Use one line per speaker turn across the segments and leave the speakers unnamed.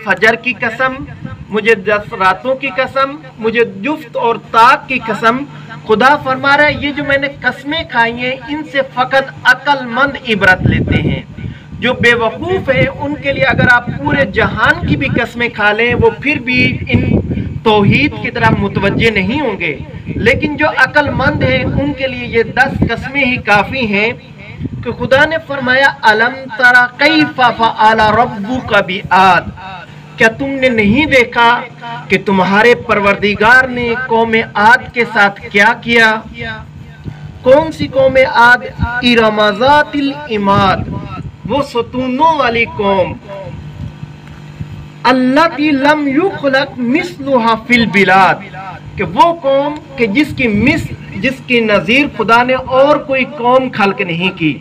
फजर की कसम, मुझे 10 रातों की कसम, मुझे जुफ्त और ताक की कसम। खुदा फरमा रहा है ये जो मैंने कस्में खाई हैं इनसे फकत अक्लमंद इबरत लेते हैं। जो बेवकूफ़ है उनके लिए अगर आप पूरे जहान की भी कस्में खा लें वो फिर भी इन तौहीद की तरफ मुतवज्जे नहीं होंगे, लेकिन जो अक्लमंद है उनके लिए ये 10 कस्में ही काफ़ी हैं। कि खुदा ने फरमाया अलम तरा कैफ़ फ़अल रब्बुका बिआद, क्या तुमने नहीं देखा कि तुम्हारे परवरदिगार ने कौम आद के साथ क्या किया। कौन सी कौम आद, इरम ज़ातिल इमाद, वो सतूनों वाली कौम, अल्लती लम युखलक मिस्लुहा फिल बिलाद, कि वो कौम कि जिसकी नज़ीर खुदा ने और कोई कौम खल्क नहीं की।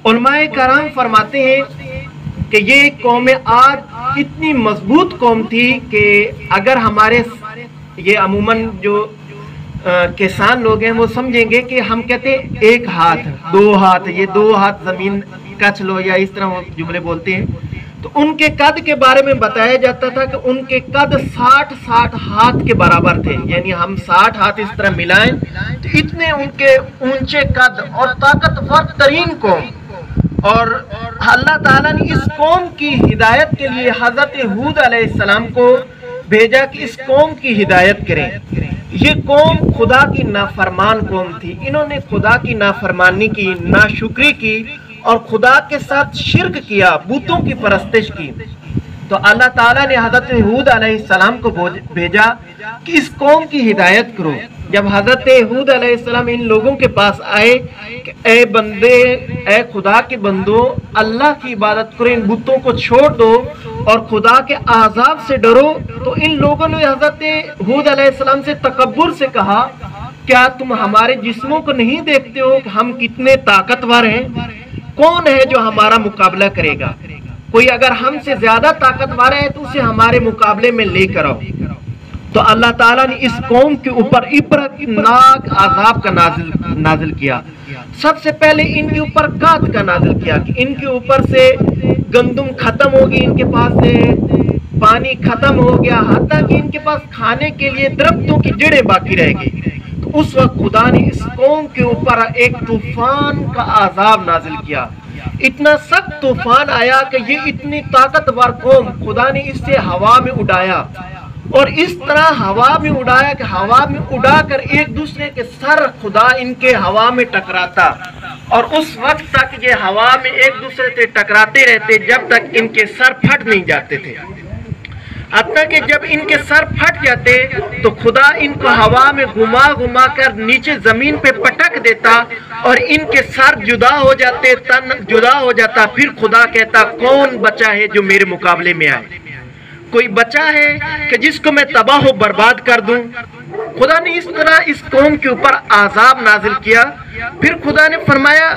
उलमाए कराम फरमाते हैं कि ये कौम आद इतनी मजबूत कौम थी कि अगर हमारे ये अमूमन जो किसान लोग हैं वो समझेंगे कि हम कहते हैं एक हाथ, 2 हाथ, ये 2 हाथ ज़मीन कच लो या इस तरह वो जुमले बोलते हैं। तो उनके कद के बारे में बताया जाता था कि उनके कद 60 हाथ के बराबर थे, यानी हम 60 हाथ इस तरह मिलाएं तो इतने उनके ऊंचे कद और ताकतवर तरीन कौम। और अल्लाह ताला ने इस कौम की हिदायत के लिए हज़रत हूद अलैहिस्सलाम को भेजा कि इस कौम की हिदायत करें। ये कौम खुदा की नाफरमान कौम थी, इन्होंने खुदा की नाफरमानी की, नाशुक्री की और खुदा के साथ शिर्क किया, बूतों की परस्तिश की। तो अल्लाह ताला ने हज़रत हूद अलैहिस्सलाम को भेजा कि इस कौम की हिदायत करो। जब हज़रत हूद अलैहिस्सलाम इन लोगों के पास आए कि ए बंदे, ए खुदा के बंदो, अल्लाह की इबादत करो, इन बुतों को छोड़ दो और खुदा के आज़ाब से डरो, तो इन लोगों ने हज़रत हूद अलैहिस्सलाम से तकब्बुर से कहा क्या तुम हमारे जिस्मों को नहीं देखते हो कि हम कितने ताकतवर हैं? कौन है जो हमारा मुकाबला करेगा? कोई अगर हमसे ज्यादा ताकतवर है तो उसे हमारे मुकाबले में लेकर आओ। तो अल्लाह ताला ने इस कौम के ऊपर इबरतनाक आज़ाब का नाजिल किया। सबसे पहले इनके ऊपर कात का नाजिल किया कि इनके ऊपर से गंदुम खत्म होगी, इनके पास से पानी खत्म हो गया, हत्ता कि इनके पास खाने के लिए दरख्तों की जड़ें बाकी रह गई। तो उस वक्त खुदा ने इस कौम के ऊपर एक तूफान का आज़ाब नाजिल किया। इतना सख्त तूफान आया कि ये इतनी ताकतवर कौम, खुदा ने इससे हवा में उड़ाया और इस तरह हवा में उड़ाया कि हवा में उड़ाकर एक दूसरे के सर खुदा इनके हवा में टकराता और उस वक्त तक ये हवा में एक दूसरे से टकराते रहते जब तक इनके सर फट नहीं जाते थे। हत्ता कि जब इनके सर फट जाते तो खुदा इनको हवा में घुमा घुमा कर नीचे जमीन पे पटक देता और इनके सर जुदा हो जाते, तन जुदा हो जाता। फिर खुदा कहता कौन बचा है जो मेरे मुकाबले में आए? कोई बचा है कि जिसको मैं तबाह बर्बाद कर दूं? खुदा ने इस तरह इस कौम के ऊपर आज़ाब नाजिल किया। फिर खुदा ने फरमाया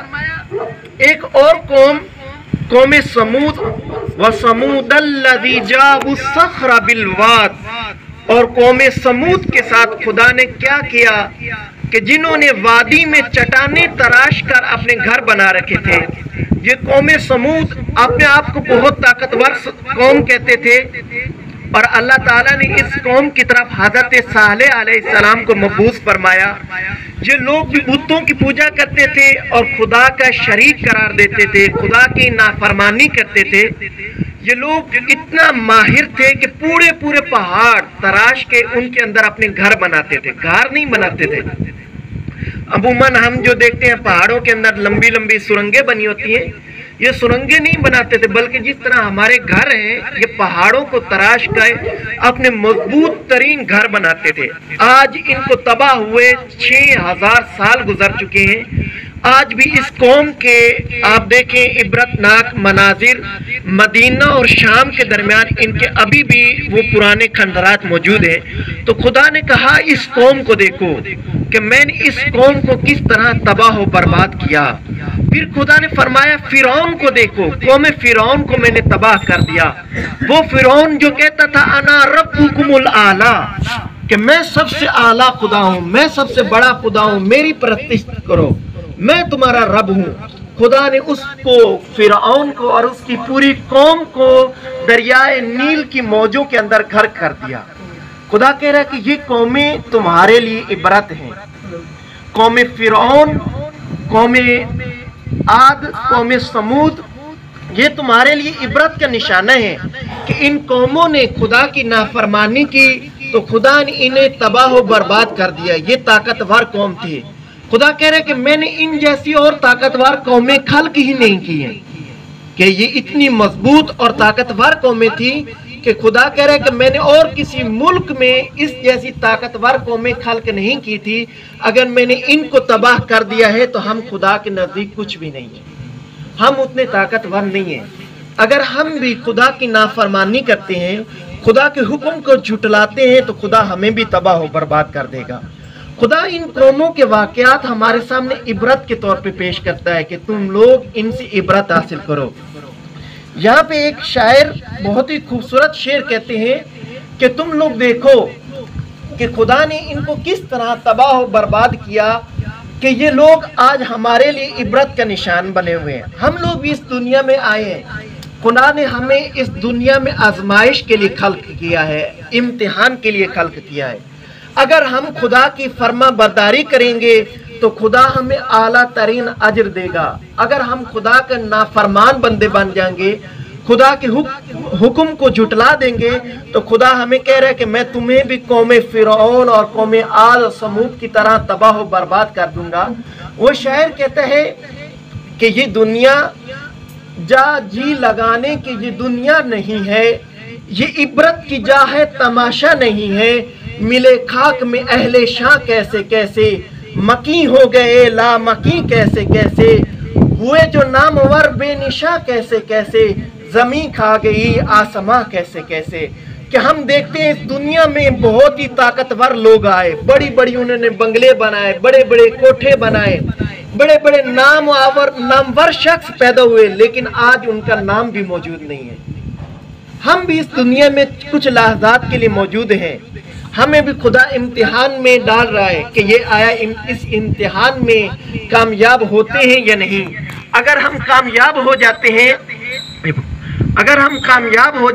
एक और कौम, कौम समूद, व समूदल्लज़ी जाबु सख़रा बिलवाद, और कौम समूद के साथ खुदा ने क्या किया कि जिन्होंने वादी में चट्टानें तराश कर अपने घर बना रखे थे। ये कौम समूद अपने आप को बहुत ताकतवर कौम कहते थे और अल्लाह ताला ने इस कौम की तरफ हज़रत सालेह अलैहिस्सलाम को मबूस फरमाया। ये लोग भी बुतों की पूजा करते थे और खुदा का शरीक करार देते थे, खुदा की नाफरमानी करते थे। ये लोग इतना माहिर थे कि पूरे पूरे पहाड़ तराश के उनके अंदर अपने घर बनाते थे, घर नहीं बनाते थे। अमूमन हम जो देखते हैं पहाड़ों के अंदर लंबी लंबी सुरंगें बनी होती हैं, ये सुरंगें नहीं बनाते थे, बल्कि जिस तरह हमारे घर हैं ये पहाड़ों को तराश कर अपने मजबूत तरीन घर बनाते थे। आज इनको तबाह हुए 6000 साल गुजर चुके हैं। आज भी इस कौम के आप देखें इबरतनाक मनाजिर मदीना और शाम के दरमियान इनके अभी भी वो पुराने खंडरात मौजूद हैं। तो खुदा ने कहा इस कौम को देखो कि मैंने इस कौम को किस तरह तबाह और बर्बाद किया। फिर खुदा ने फरमाया फिरौन को देखो, कौम फिरौन को मैंने तबाह कर दिया। वो फिरौन जो कहता था अना रब्बुकुमुल आला, कि मैं सबसे आला खुदा हूँ, मैं सबसे बड़ा खुदा हूँ, मेरी परस्तिश करो, मैं तुम्हारा रब हूँ। خدا نے اس کو فرعون کو اور اس کی پوری قوم کو دریائے نیل کی موجوں کے اندر غرق کر دیا۔ خدا کہہ رہا ہے کہ یہ قومیں تمہارے لیے عبرت ہیں، قوم فرعون، قوم عاد، قوم سمود، یہ تمہارے لیے عبرت کا نشانہ ہے کہ ان قوموں نے خدا کی نافرمانی کی تو خدا نے انہیں تباہ و برباد کر دیا۔ یہ طاقتور قوم تھی۔ خدا کہہ رہے کہ میں نے ان جیسی اور طاقتور قومیں خلق ہی نہیں کی ہیں، کہ یہ اتنی مضبوط اور طاقتور قومیں تھیں کہ خدا کہہ رہے کہ میں نے اور کسی ملک میں اس جیسی طاقتور قومیں خلق نہیں کی تھی۔ اگر میں نے ان کو تباہ کر دیا ہے تو ہم خدا کے نزدیک کچھ بھی نہیں ہیں، ہم اتنے طاقتور نہیں ہیں۔ اگر ہم بھی خدا کی نافرمانی کرتے ہیں، خدا کے حکم کو جھٹلاتے ہیں، تو خدا ہمیں بھی تباہ و برباد کر دے گا۔ خدا ان قوموں کے واقعات ہمارے سامنے عبرت کے طور پہ پیش کرتا ہے کہ تم لوگ ان سے عبرت حاصل کرو۔ یہاں پہ ایک شاعر بہت ہی خوبصورت شعر کہتے ہیں کہ تم لوگ دیکھو کہ خدا نے ان کو کس طرح تباہ و برباد کیا کہ یہ لوگ آج ہمارے لیے عبرت کا نشان بنے ہوئے ہیں۔ ہم لوگ بھی اس دنیا میں آئے ہیں، خدا نے ہمیں اس دنیا میں آزمائش کے لیے خلق کیا ہے، امتحان کے لیے خلق کیا ہے۔ اگر ہم خدا کی فرما برداری کریں گے تو خدا ہمیں اعلیٰ ترین اجر دے گا۔ اگر ہم خدا کے نافرمان بندے بن جائیں گے، خدا کے حکم کو جھٹلا دیں گے، تو خدا ہمیں کہہ رہا ہے کہ میں تمہیں بھی قوم فرعون اور قوم عاد اور سمود کی طرح تباہ و برباد کر دوں گا۔ وہ شاعر کہتا ہے کہ یہ دنیا جا جی لگانے کی یہ دنیا نہیں ہے، یہ عبرت کی جا ہے، تماشا نہیں ہے۔ ملے خاک میں اہل شاہ کیسے کیسے، مکی ہو گئے لا مکی کیسے کیسے، ہوئے جو نامور بے نشاں کیسے کیسے، زمین کھا گئی آسماں کیسے کیسے۔ کہ ہم دیکھتے ہیں اس دنیا میں بہت ہی طاقتور لوگ آئے، بڑی بڑی انہوں نے بنگلے بنائے، بڑے بڑے کوٹھے بنائے، بڑے بڑے نامور شخص پیدا ہوئے، لیکن آج ان کا نام بھی موجود نہیں ہے۔ ہم بھی اس دنیا میں کچھ لحظات کے لیے موجود ہیں، ہمیں بھی خدا امتحان میں ڈال رہا ہے کہ یہ آیا اس امتحان میں کامیاب ہوتے ہیں یا نہیں۔ اگر ہم کامیاب ہو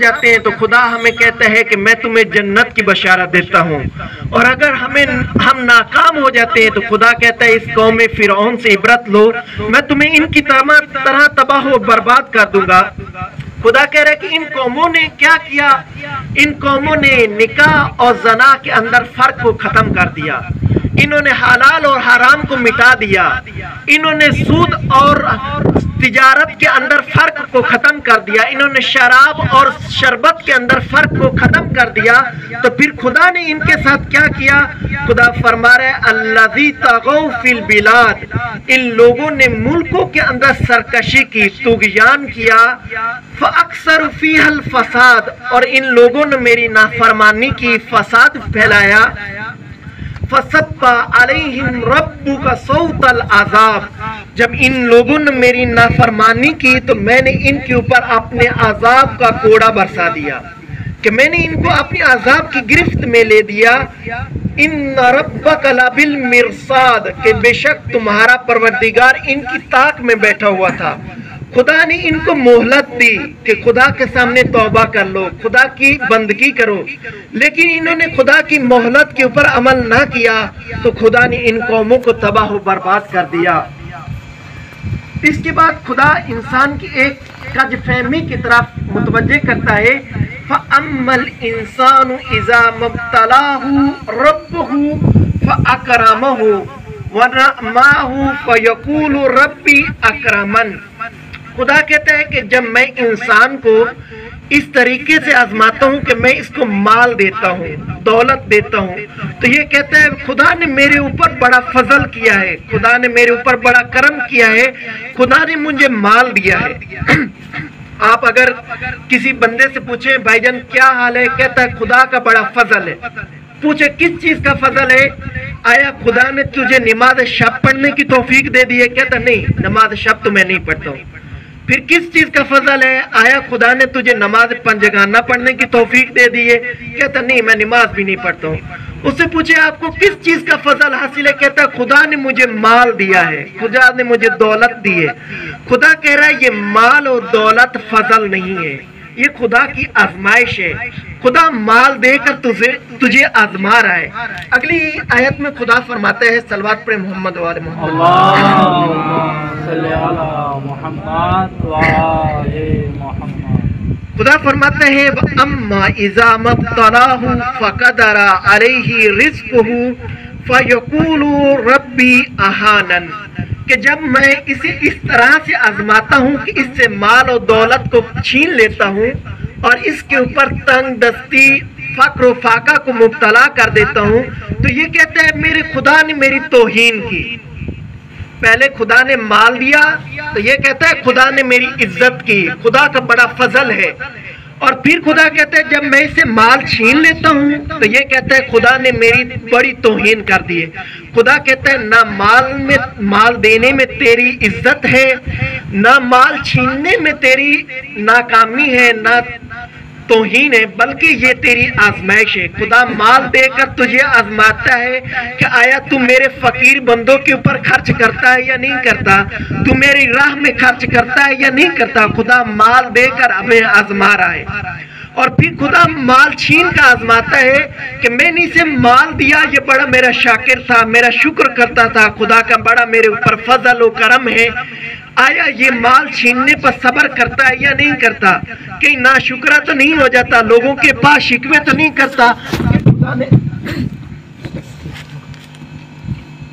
جاتے ہیں تو خدا ہمیں کہتا ہے کہ میں تمہیں جنت کی بشارت دیتا ہوں، اور اگر ہم ناکام ہو جاتے ہیں تو خدا کہتا ہے اس قوم فرعون سے عبرت لو، میں تمہیں ان کی طرح تباہ و برباد کر دوں گا۔ خدا کہہ رہا ہے کہ ان قوموں نے کیا کیا؟ ان قوموں نے نکاح اور زنا کے اندر فرق کو ختم کر دیا، انہوں نے حلال اور حرام کو مٹا دیا، انہوں نے سود اور تجارت کے اندر فرق کو ختم کر دیا، انہوں نے شراب اور شربت کے اندر فرق کو ختم کر دیا۔ تو پھر خدا نے ان کے ساتھ کیا کیا؟ خدا فرما رہا ہے الذی طغوا فی البلاد، ان لوگوں نے ملکوں کے اندر سرکشی کی، طغیان کیا، فاکثر فیہا الفساد، اور ان لوگوں نے میری نافرمانی کی، فساد پھیلایا۔ فَصَبَّ عَلَيْهِمْ رَبُّكَ صَوْتَ الْعَذَابِ، جب ان لوگوں نے میری نافرمانی کی تو میں نے ان کے اوپر اپنے عذاب کا کوڑا برسا دیا، کہ میں نے ان کو اپنی عذاب کی گرفت میں لے دیا۔ اِنَّ رَبَّكَ لَبِالْمِرْصَادِ، کہ بے شک تمہارا پروردگار ان کی طاق میں بیٹھا ہوا تھا۔ خدا نے ان کو مہلت دی کہ خدا کے سامنے توبہ کر لو، خدا کی بندگی کرو، لیکن انہوں نے خدا کی مہلت کے اوپر عمل نہ کیا تو خدا نے ان قوموں کو تباہ و برباد کر دیا۔ اس کے بعد خدا انسان کی ایک کج فہمی کی طرف متوجہ کرتا ہے، فَأَمَّا الْإِنسَانُ إِذَا مَبْتَلَاهُ رَبُّهُ فَأَكْرَمَهُ وَنَعَمَهُ فَيَقُولُ رَبِّ أَكْرَمَنِ۔ خدا کہتا ہے کہ جب میں انسان کو اس طریقے سے آزماتا ہوں کہ میں اس کو مال دیتا ہوں، دولت دیتا ہوں، تو یہ کہتا ہے خدا نے میرے اوپر بڑا فضل کیا ہے، خدا نے میرے اوپر بڑا کرم کیا ہے، خدا نے مجھے مال دیا ہے۔ آپ اگر کسی بندے سے پوچھیں بھائی جان کیا حال ہے، کہتا ہے خدا کا بڑا فضل ہے۔ پوچھے کس چیز کا فضل ہے؟ آیا خدا نے تجھے نماز شب پڑھنے کی توفیق دے دی ہے؟ کہتا نہیں، نماز شب تو میں نہیں پڑھتا ہوں۔ پھر کس چیز کا فضل ہے؟ آیا خدا نے تجھے نماز پنجگانہ پڑھنے کی توفیق دے دی ہے؟ کہتا نہیں، میں نماز بھی نہیں پڑھتا ہوں۔ उससे पूछे आपको किस चीज का फजल हासिल है, कहता है खुदा ने मुझे माल दिया है, खुदा ने मुझे दौलत दी है। खुदा कह रहा है ये माल और दौलत फजल नहीं है, ये खुदा की आजमाइश है। खुदा माल देकर तुझे आजमा रहा है। अगली आयत में खुदा फरमाते हैं, सलवात पर मोहम्मद वाले मोहम्मद, खुदा फरमाते हैं अम्मा इज़ा मब्तलाहु फक़दरा अलैहि रिज़्क़ुहु फयक़ूलु रब्बी अहानन, कि जब मैं इसे इस तरह से आजमाता हूँ कि इससे माल और दौलत को छीन लेता हूँ और इसके ऊपर तंग दस्ती फक्र और फाका को मुब्तला कर देता हूँ, तो ये कहता है मेरे खुदा ने मेरी तौहीन की। पहले खुदा ने माल दिया तो ये कहता है खुदा ने मेरी इज्जत की, खुदा का बड़ा फजल है। और फिर खुदा कहता है जब मैं इसे माल छीन लेता हूँ तो ये कहता है खुदा ने मेरी बड़ी तौहीन कर दी है। खुदा कहता है ना माल देने में तेरी इज्जत है, ना माल छीनने में तेरी नाकामी है, ना तौहीन है, बल्कि ये तेरी आजमाइश है। खुदा माल देकर तुझे आजमाता है कि आया तू मेरे फकीर बंदों के ऊपर खर्च करता है या नहीं करता, तू मेरी राह में खर्च करता है या नहीं करता। खुदा माल देकर हमें आजमा रहा है। और फिर खुदा माल छीन का आजमाता है कि मैंने इसे माल दिया, ये बड़ा मेरा शाकिर था, मेरा शुक्र करता था, खुदा का बड़ा मेरे ऊपर फजल और करम है। आया ये माल छीनने पर सब्र करता है या नहीं करता, कहीं ना शुक्रा तो नहीं हो जाता, लोगों के पास शिकवे तो नहीं करता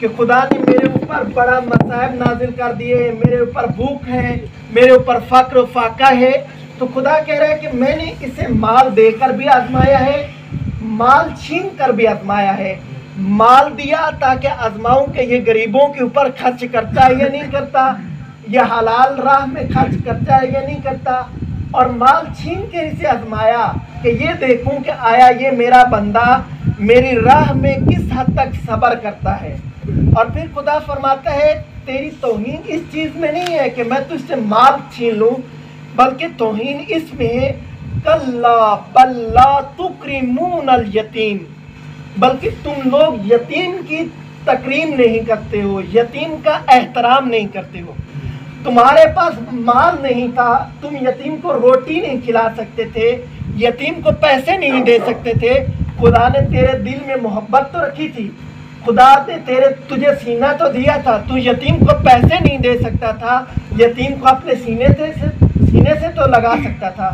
कि खुदा ने मेरे ऊपर बड़ा मसाइब नाजिल कर दिए, मेरे ऊपर भूख है, मेरे ऊपर फक्र फाका है। तो खुदा कह रहा है कि मैंने इसे माल देकर भी आजमाया है, माल छीन कर भी आजमाया है। माल दिया ताकि आजमाऊं कि ये गरीबों के ऊपर खर्च करता है या नहीं करता, ये हलाल राह में खर्च करता है या नहीं करता। और माल छीन के इसे आजमाया कि ये देखूं कि आया ये मेरा बंदा मेरी राह में किस हद तक सब्र करता है। और फिर खुदा फरमाता है तेरी तौहीन इस चीज़ में नहीं है कि मैं तुझसे माल छीन लूँ, बल्कि तौहीन इसमें है कल्ला बल्ला तुक्रिमूनल यतीम, बल्कि तुम लोग यतीम की तकरीम नहीं करते हो, यतीम का एहतराम नहीं करते हो। तुम्हारे पास माल नहीं था, तुम यतीम को रोटी नहीं खिला सकते थे, यतीम को पैसे नहीं दे सकते थे। खुदा ने तेरे दिल में मोहब्बत तो रखी थी, खुदा ने तुझे सीना तो दिया था, तू यतीम को पैसे नहीं दे सकता था, यतीम को अपने सीने से तो लगा सकता था।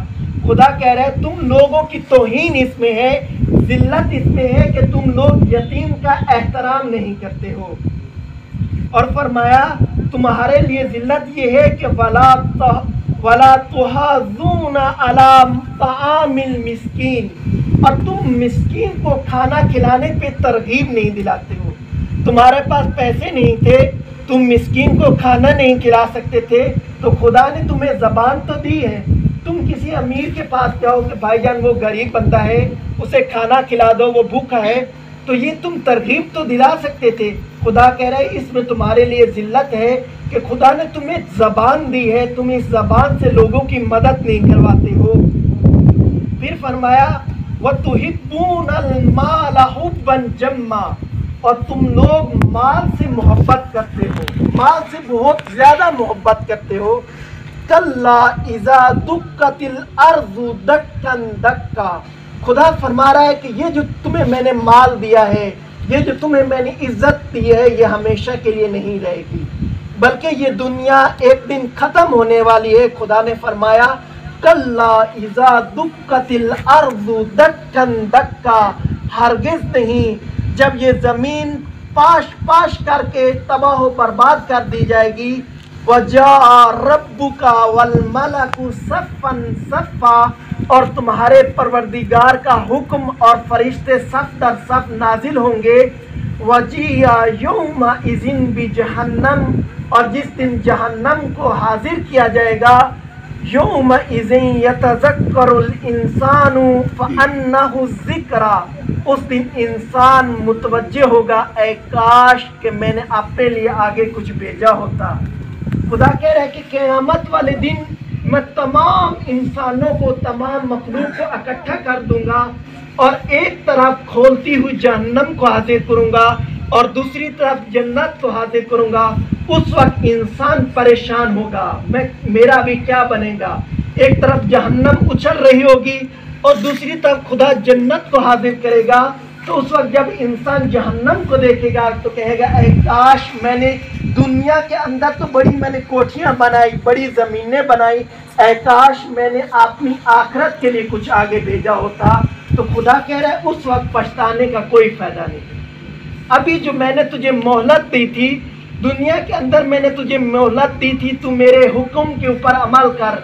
खुदा कह रहा है तुम लोगों की तौहीन इसमें है, जिल्लत इसमें है कि तुम लोग यतीम का एहतराम नहीं करते हो। और फरमाया तुम्हारे लिए जिल्लत ये है कि वला तुहाज़ूना अला तामिल मिस्कीन, और तुम मिस्कीन को खाना खिलाने पे तरगीब नहीं दिलाते हो। तुम्हारे पास पैसे नहीं थे, तुम मिस्कीन को खाना नहीं खिला सकते थे, तो खुदा ने तुम्हें ज़बान तो दी है, तुम किसी अमीर के पास जाओ कि भाईजान वो गरीब बंदा है, उसे खाना खिला दो, वो भूखा है, तो ये तुम तरगीब तो दिला सकते थे। खुदा कह रहा है इसमें तुम्हारे लिए जिल्लत है कि खुदा ने तुम्हें ज़बान दी है, तुम इस ज़बान से लोगों की मदद नहीं करवाते हो। फिर फरमाया वतुहिब्बूनल माल हुब्बन जम्मा, और तुम लोग माल से मोहब्बत करते हो, माल से बहुत ज़्यादा मोहब्बत करते हो। कल्ला इज़ा दुक्कतिल अर्ज़ु दक्कन दक्का, खुदा फरमा रहा है कि ये जो तुम्हें मैंने माल दिया है, ये जो तुम्हें मैंने इज्जत दी है, ये हमेशा के लिए नहीं रहेगी, बल्कि ये दुनिया एक दिन ख़त्म होने वाली है। खुदा ने फरमाया कल्ला इज़ा दुक्कतिल अर्ज़ु दक्कन दक्का, हरगिज़ नहीं, जब ये ज़मीन पाश पाश करके तबाह व बर्बाद कर दी जाएगी, वजा रब्बुका वल मलकु सफ़न सफ़ा, और तुम्हारे परवरदिगार का हुक्म और फरिश्ते सफ दर सफ नाजिल होंगे। वजिया यौमा इज़िन बि जहन्नम, और जिस दिन जहन्नम को हाजिर किया जाएगा, यौमा इज़िन यतज़क्करुल इंसानु फ़अन्नहु ज़िक्रा, उस दिन इंसान मुतवज्जे होगा, ऐ काश कि मैंने अपने लिए आगे कुछ भेजा होता। खुदा कह रहा है कि क़यामत वाले दिन मैं तमाम इंसानों को, तमाम मखलूक को इकट्ठा कर दूंगा, اور ایک طرف کھولتی ہوئی جہنم کو حاضر کروں گا اور دوسری طرف جنت کو حاضر کروں گا، اس وقت انسان پریشان ہوگا، میرا بھی کیا بنے گا؟ ایک طرف جہنم اچھل رہی ہوگی اور دوسری طرف خدا جنت کو حاضر کرے گا، تو اس وقت جب انسان جہنم کو دیکھے گا تو کہے گا اے کاش میں نے دنیا کے اندر تو میں نے کوٹھیاں بنائی، بڑی زمینیں بنائی، اے کاش میں نے اپنی آخرت کے لیے کچھ آگے بھیجا ہوتا۔ تو خدا کہہ رہا ہے اس وقت پچھتانے کا کوئی فائدہ نہیں۔ ابھی جو میں نے تجھے مہلت دی تھی، دنیا کے اندر میں نے تجھے مہلت دی تھی، تو میرے حکم کے اوپر عمل کر،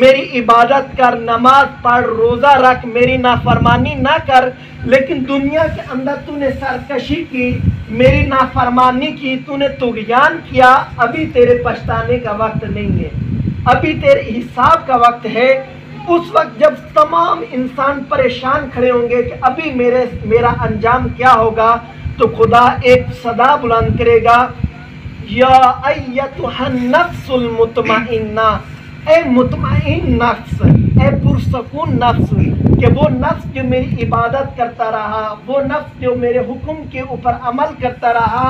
میری عبادت کر، نماز پڑھ، روزہ رکھ، میری نافرمانی نہ کر، لیکن دنیا کے اندر تو نے سرکشی کی، میری نافرمانی کی، تو نے طغیان کیا۔ ابھی تیرے پچھتانے کا وقت نہیں ہے، ابھی تیرے حساب کا وقت ہے۔ اس وقت جب تمام انسان پریشان کھڑے ہوں گے کہ ابھی میرا انجام کیا ہوگا، تو خدا ایک صدا بلند کرے گا، یا ایتھا النفس المطمئنہ، اے مطمئن نفس، اے پرسکون نفس، کہ وہ نفس جو میری عبادت کرتا رہا، وہ نفس جو میرے حکم کے اوپر عمل کرتا رہا،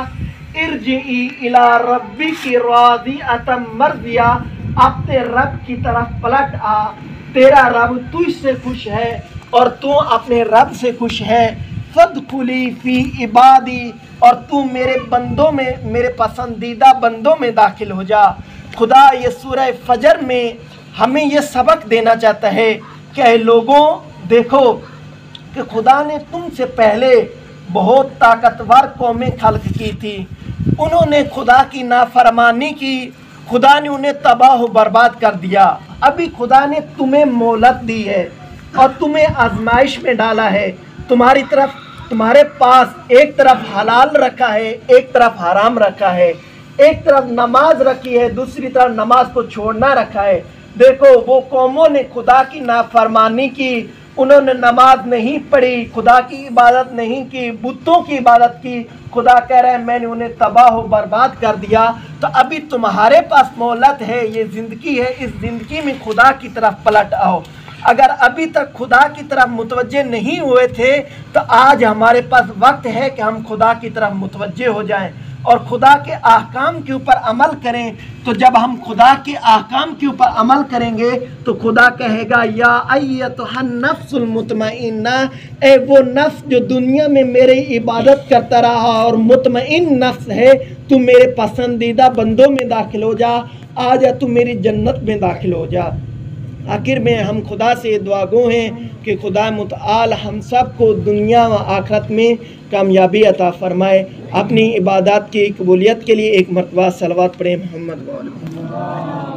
ارجعی الی ربک راضیۃ مرضیہ، اپنے رب کی طرف پلٹ آ، تیرا رب تجھ سے خوش ہے اور تو اپنے رب سے خوش ہے، فادخلی فی عبادی، اور تو میرے بندوں میں، میرے پسندیدہ بندوں میں داخل ہو جا۔ خدا یہ سورہ فجر میں ہمیں یہ سبق دینا چاہتا ہے کہ اے لوگوں دیکھو کہ خدا نے تم سے پہلے بہت طاقتور قومیں خلق کی تھی، انہوں نے خدا کی نافرمانی کی، خدا نے انہیں تباہ و برباد کر دیا۔ ابھی خدا نے تمہیں مہلت دی ہے اور تمہیں آزمائش میں ڈالا ہے، تمہارے پاس ایک طرف حلال رکھا ہے، ایک طرف حرام رکھا ہے، ایک طرف نماز رکھی ہے، دوسری طرف نماز کو چھوڑنا رکھا ہے۔ دیکھو وہ قوموں نے خدا کی نافرمانی کی، انہوں نے نماز نہیں پڑھی، خدا کی عبادت نہیں کی، بتوں کی عبادت کی۔ خدا کہہ رہا ہے میں نے انہیں تباہ و برباد کر دیا۔ تو ابھی تمہارے پاس مہلت ہے، یہ زندگی ہے، اس زندگی میں خدا کی طرف پلٹ آؤ۔ اگر ابھی تک خدا کی طرف متوجہ نہیں ہوئے تھے تو آج ہمارے پاس وقت ہے کہ ہم خدا کی طرف متوجہ ہو جائیں اور خدا کے احکام کے اوپر عمل کریں۔ تو جب ہم خدا کے احکام کے اوپر عمل کریں گے تو خدا کہے گا یا ایتھا النفس المطمئنہ، اے وہ نفس جو دنیا میں میری عبادت کرتا رہا اور مطمئن نفس ہے، تو میرے پسندیدہ بندوں میں داخل ہو جا، آ جا تو میری جنت میں داخل ہو جا۔ آخر میں ہم خدا سے دعا گو ہیں کہ خدا متعال ہم سب کو دنیا و آخرت میں کامیابی عطا فرمائے۔ اپنی عبادات کی قبولیت کے لیے ایک مرتبہ صلوات پڑھیں محمد و آل محمد۔